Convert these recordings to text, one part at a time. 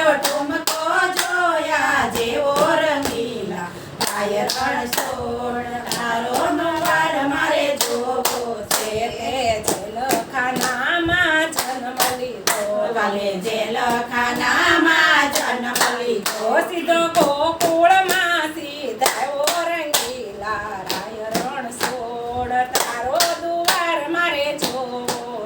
તારો ઠુમકો જોયા જેવો રંગીલા થાય રણછોડ તારો દ્વાર મારે જોવો છે એ જેલખાનામાં જન્મ લીધો વાલે જેલખાનામાં જન્મ લીધો સીધો ગોકુળમાં સીધાયો રંગીલા રાય રણછોડ તારો દ્વાર મારે જોવો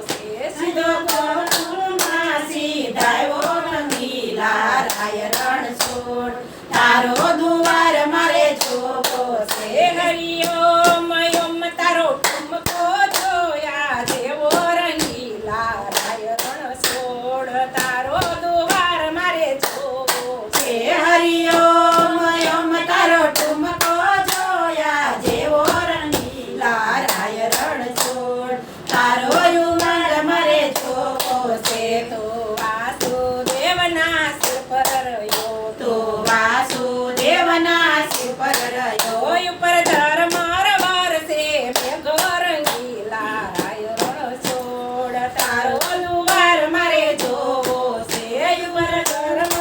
છે સીધો ગોકુળમાં સીધાયો રંગીલા રાય રણછોડ તારો દ્વાર મારે જોવો છે હરિઓમ ઓમ તારો ઠુમકો જોયા જેવો રંગીલા રાય રણછોડ તારો દ્વાર મારે જોવો હે હરિઓમ ઓમ તારો ઠુમકો જોયા જેવો રંગીલા રાય રણછોડ તારો યુવાન મારે જોવો છે તો વાસુદેવના સિર પર રહ્યો તો વાસુદેવના શિવ પર રહ્યો ઉપર ધર્મ વરસે મેઘ રંગીલા રાય રણછોડ તારો દ્વાર મારે જોવો છે ઉપર ધર્મ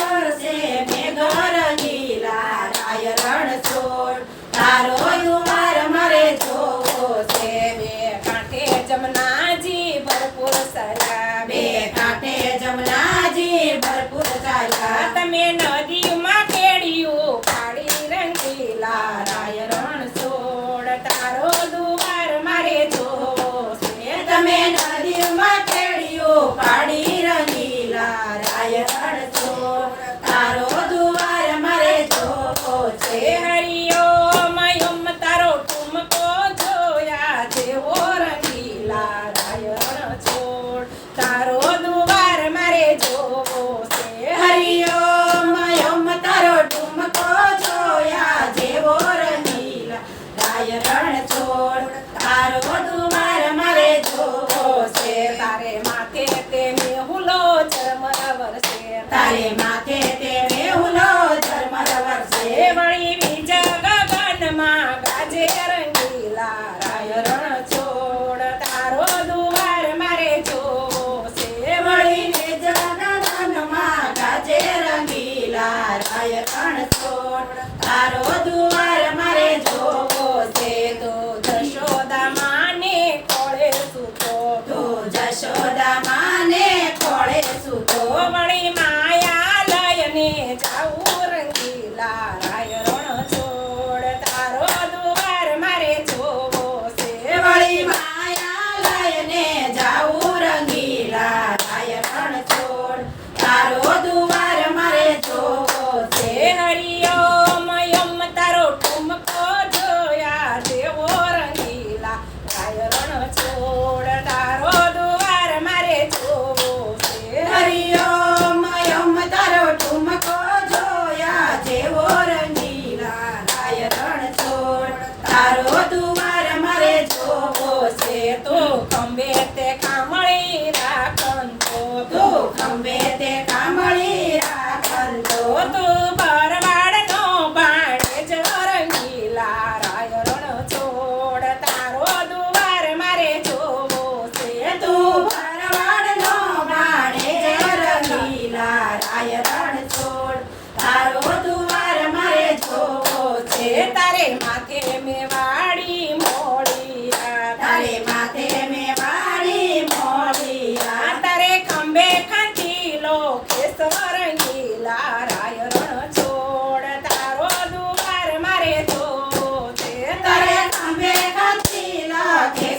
વરસે મેઘ રંગીલા રાય રણછોડ તારો યુવાન મારે જોવો છે બે કાંઠે જમનાજી ભરપૂર સર્યા બે કાંઠે જમનાજી ભરપૂર ચાલ્યા તમે નદીમાં કેડિયું પાડી રંગીલા રાય રણછોડ તારો દ્વાર મારે જોવો છે તમે નદીમાં કેડિયું પાડી રંગીલા રાય રણછોડ તારો દ્વાર મારે જોવો છે હરિઓમ ઓમ તારો ઠુમકો જોયા જેવો રંગીલા રાય રણછોડ તારો દ્વાર મારે જોવો છે હરિઓમ ઓમ તારો ઠુમકો જોયા જેવો રંગીલા રાય રણછોડ તારો દ્વાર મારે જોવો છે તારે માથે તે મેહુલો ઝરમર વરસે તારે માથે તે મેહુલો ઝરમર વરસે વળી બીજ ગગનમાં ગાજે રંગીલા રાય રણછોડ તારો દ્વાર મારે જોવો છે વળીને જગગનમાં ગાજે રંગીલા રાય રણછોડ તારો દ્વાર મારે જોવો છે તો જશોદા માને ખોળે સૂતો તો જશોદા માને ખોળે સૂતો વળી માયા લયને જાવું રંગીલા રાય રણછોડ તારો દ્વાર મારે જોવો છે વળી માયા લઈને જાવું રંગીલા રાય રણછોડ તારો દ્વાર મારે જોવો છે હરિઓમ ઓમ તારો ઠુમકો જોયા જેવો રંગીલા રાય રણછોડ તારો દ્વાર મારે જોવો છે હરિઓમ ઓમ તારો ઠુમકો જોયા જેવો રંગીલા રાય રણછોડ તારો દ્વાર મારે જોવો છે તો ખંભે તે કામળી રાખંતો તો ખંભે તે કામળી રાખંતો તું ભરવાડનો બાણે જ રંગીલા રાય રણછોડ તારો દ્વાર મારે જોવો છે તું ભરવાડનો બાણે જ રંગીલા રાય રણછોડ તારો દ્વાર મારે જોવો છે તારે માથે મેવાડી મોળિયા તારે માથે મેં વાળી મોઢિયા તારે ખંભે ખંચીલો કેસ રંગીલા રાય રણછોડ તારો દ્વાર મારે જોવો છે તારે ખંભે ખંચી લખે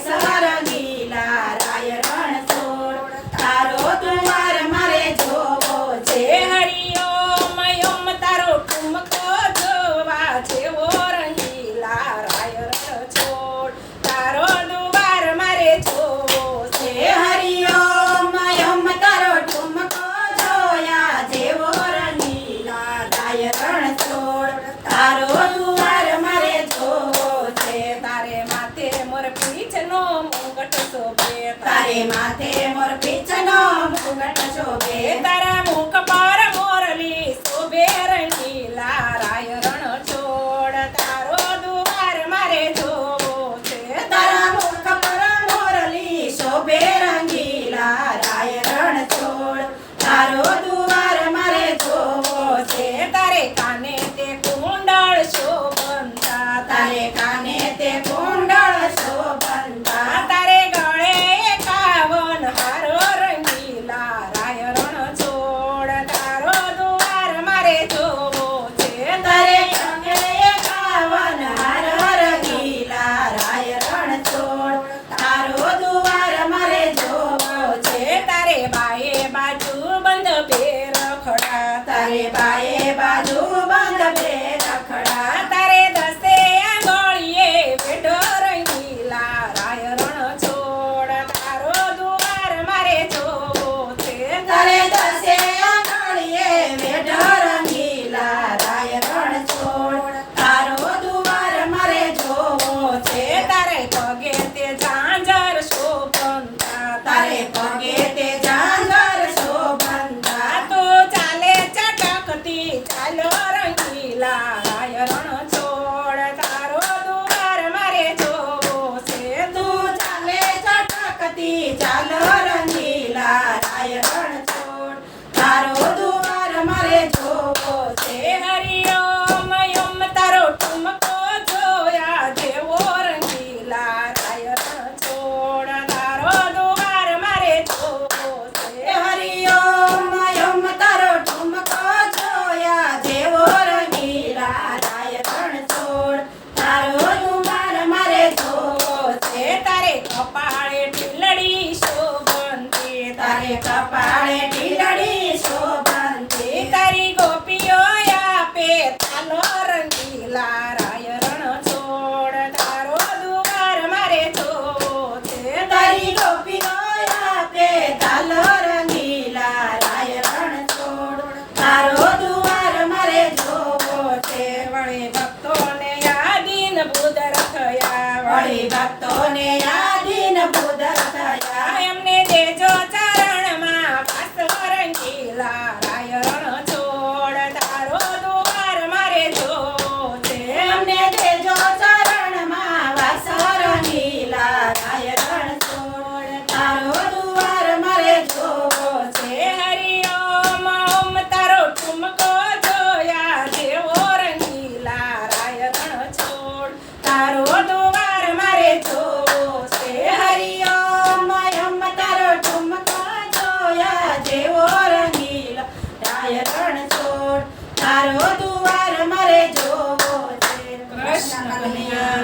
રંગીલા રાય રણછોડ તારો દ્વાર મારે જોવો છે હરિઓમ ઓમ તારો ઠુમકો જોવા જેવો રંગીલા રાય રણછોડ તારો દ્વાર મારે જોવો છે હરિઓમ ઓમ તારો ઠુમકો જોયા જેવો બંધ બે રખડા તારે બાએ બાજુ બંધ બે રખડા તારે દસે આંગળીએ વેઢો રંગીલા રાય રણ છોડ તારો દુવાર મારે જોવો છે તારે દસે આંગળીએ વેઢો રંગીલા રાય રણ છોડ તારો દુવાર મારે જોવો છે તારે પગે તે ઝાંઝર શોભંતા તારે પગે તે ઝાંઝર શોભંતા તો ચાલે ચટકતી ચાલો રંગીલા રાય રણ છોડ તારો દુવાર મારે જોવો છે તું ચાલે ચટકતી ચાલો રંગીલા રાય રણ છોડ તારો દુવાર મારે જોવો છે હરિઓમ ઓમ તારો ઠુમકો જોયા જેવો રંગીલા રાય રણ છોડ તારો દુવાર મારે જોવો છે હરિઓમ ઓમ તારો ઠુમકો જોયા જેવો રંગીલા રાય રણ છોડ તારો દુવાર મારે જોવો છે તારે કપાળે ઢીલડી શોભંતી તારે કપાળે ઢીલડી શોભંતી તારી ગોપીઓ આપે તાલો રંગીલા રાય રણ છોડ તારો દુવાર મારે જોવો છે તારી ગોપીઓ આપે તાલો રંગીલા રાય રણ છોડ તારો દુવાર મારે જોવો છે વળી ભક્તોને યાદીન બુદર થયા વળી ભક્તોને યાદીન બુદર થયા એમને દેજો ચરણમાં પાસો રંગીલા રાય રણ છોડ તારો દુવાર મારે જોવો છે એમને દેજો ચરણમાં વાસો રંગીલા રાય રણ છોડ તારો દુવાર મારે જોવો છે હરિઓમ ઓમ તારો ઠુમકો જોયા જેવો રંગીલા રાય રણ છોડ તારો દુવાર મારે જોવો છે હરિઓમ ઓમ તારો ઠુમકો જોયા જેવો રંગીલા રાય રણ છોડ તારો દુવાર મારે જોવો છે કૃષ્ણ કનૈયા